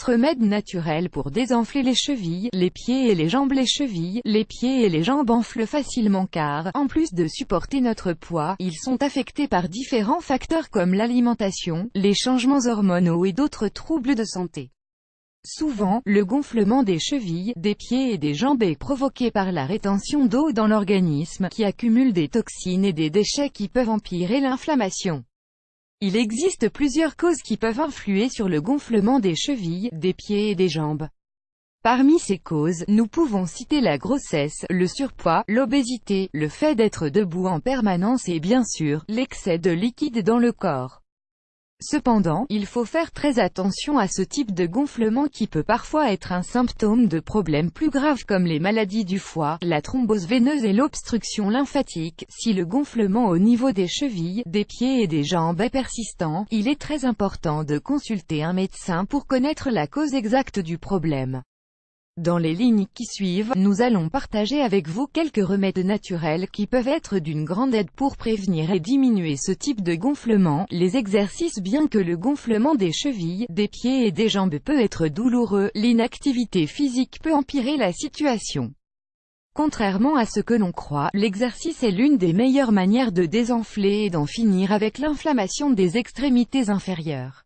remède naturel pour désenfler les chevilles, les pieds et les jambes. Les chevilles, les pieds et les jambes enflent facilement car, en plus de supporter notre poids, ils sont affectés par différents facteurs comme l'alimentation, les changements hormonaux et d'autres troubles de santé. Souvent, le gonflement des chevilles, des pieds et des jambes est provoqué par la rétention d'eau dans l'organisme, qui accumule des toxines et des déchets qui peuvent empirer l'inflammation. Il existe plusieurs causes qui peuvent influer sur le gonflement des chevilles, des pieds et des jambes. Parmi ces causes, nous pouvons citer la grossesse, le surpoids, l'obésité, le fait d'être debout en permanence et bien sûr, l'excès de liquide dans le corps. Cependant, il faut faire très attention à ce type de gonflement qui peut parfois être un symptôme de problèmes plus graves comme les maladies du foie, la thrombose veineuse et l'obstruction lymphatique. Si le gonflement au niveau des chevilles, des pieds et des jambes est persistant, il est très important de consulter un médecin pour connaître la cause exacte du problème. Dans les lignes qui suivent, nous allons partager avec vous quelques remèdes naturels qui peuvent être d'une grande aide pour prévenir et diminuer ce type de gonflement. Les exercices. Bien que le gonflement des chevilles, des pieds et des jambes peut être douloureux, l'inactivité physique peut empirer la situation. Contrairement à ce que l'on croit, l'exercice est l'une des meilleures manières de désenfler et d'en finir avec l'inflammation des extrémités inférieures.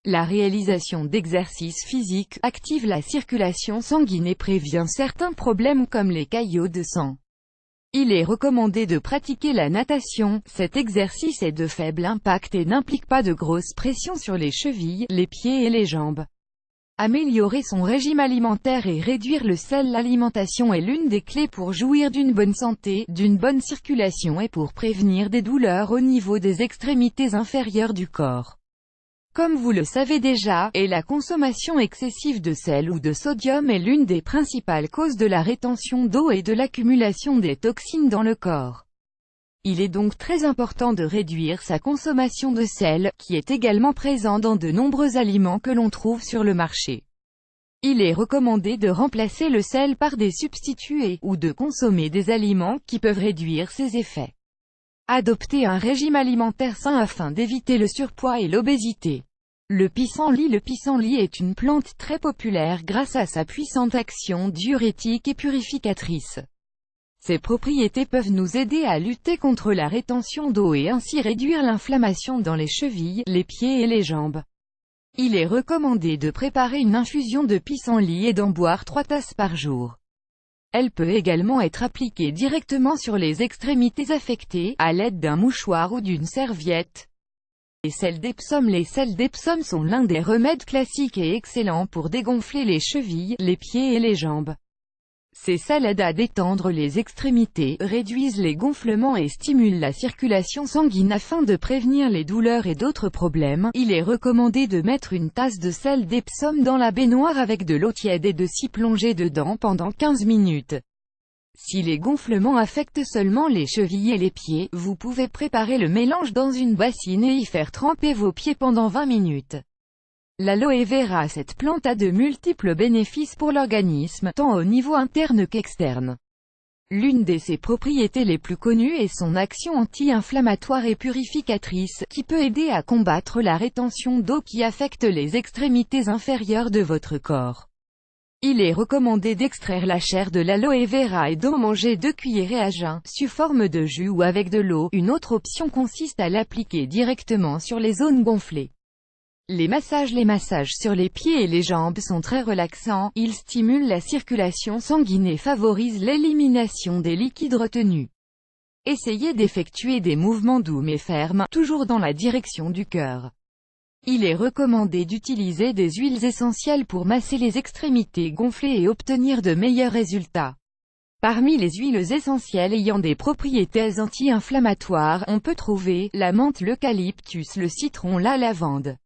La réalisation d'exercices physiques active la circulation sanguine et prévient certains problèmes comme les caillots de sang. Il est recommandé de pratiquer la natation. Cet exercice est de faible impact et n'implique pas de grosse pression sur les chevilles, les pieds et les jambes. Améliorer son régime alimentaire et réduire le sel. L'alimentation est l'une des clés pour jouir d'une bonne santé, d'une bonne circulation et pour prévenir des douleurs au niveau des extrémités inférieures du corps. Comme vous le savez déjà, et la consommation excessive de sel ou de sodium est l'une des principales causes de la rétention d'eau et de l'accumulation des toxines dans le corps. Il est donc très important de réduire sa consommation de sel, qui est également présent dans de nombreux aliments que l'on trouve sur le marché. Il est recommandé de remplacer le sel par des substituts ou de consommer des aliments qui peuvent réduire ses effets. Adopter un régime alimentaire sain afin d'éviter le surpoids et l'obésité. Le pissenlit. Le pissenlit est une plante très populaire grâce à sa puissante action diurétique et purificatrice. Ses propriétés peuvent nous aider à lutter contre la rétention d'eau et ainsi réduire l'inflammation dans les chevilles, les pieds et les jambes. Il est recommandé de préparer une infusion de pissenlit et d'en boire 3 tasses par jour. Elle peut également être appliquée directement sur les extrémités affectées, à l'aide d'un mouchoir ou d'une serviette. Les sels d'Epsom. Les sels d'Epsom sont l'un des remèdes classiques et excellents pour dégonfler les chevilles, les pieds et les jambes. Ces sels aident à détendre les extrémités, réduisent les gonflements et stimulent la circulation sanguine afin de prévenir les douleurs et d'autres problèmes. Il est recommandé de mettre une tasse de sel d'Epsom dans la baignoire avec de l'eau tiède et de s'y plonger dedans pendant 15 minutes. Si les gonflements affectent seulement les chevilles et les pieds, vous pouvez préparer le mélange dans une bassine et y faire tremper vos pieds pendant 20 minutes. L'aloe vera. Cette plante a de multiples bénéfices pour l'organisme, tant au niveau interne qu'externe. L'une de ses propriétés les plus connues est son action anti-inflammatoire et purificatrice, qui peut aider à combattre la rétention d'eau qui affecte les extrémités inférieures de votre corps. Il est recommandé d'extraire la chair de l'aloe vera et d'en manger 2 cuillerées à jeun, sous forme de jus ou avec de l'eau. Une autre option consiste à l'appliquer directement sur les zones gonflées. Les massages sur les pieds et les jambes sont très relaxants, ils stimulent la circulation sanguine et favorisent l'élimination des liquides retenus. Essayez d'effectuer des mouvements doux mais fermes, toujours dans la direction du cœur. Il est recommandé d'utiliser des huiles essentielles pour masser les extrémités gonflées et obtenir de meilleurs résultats. Parmi les huiles essentielles ayant des propriétés anti-inflammatoires, on peut trouver la menthe, l'eucalyptus, le citron, la lavande.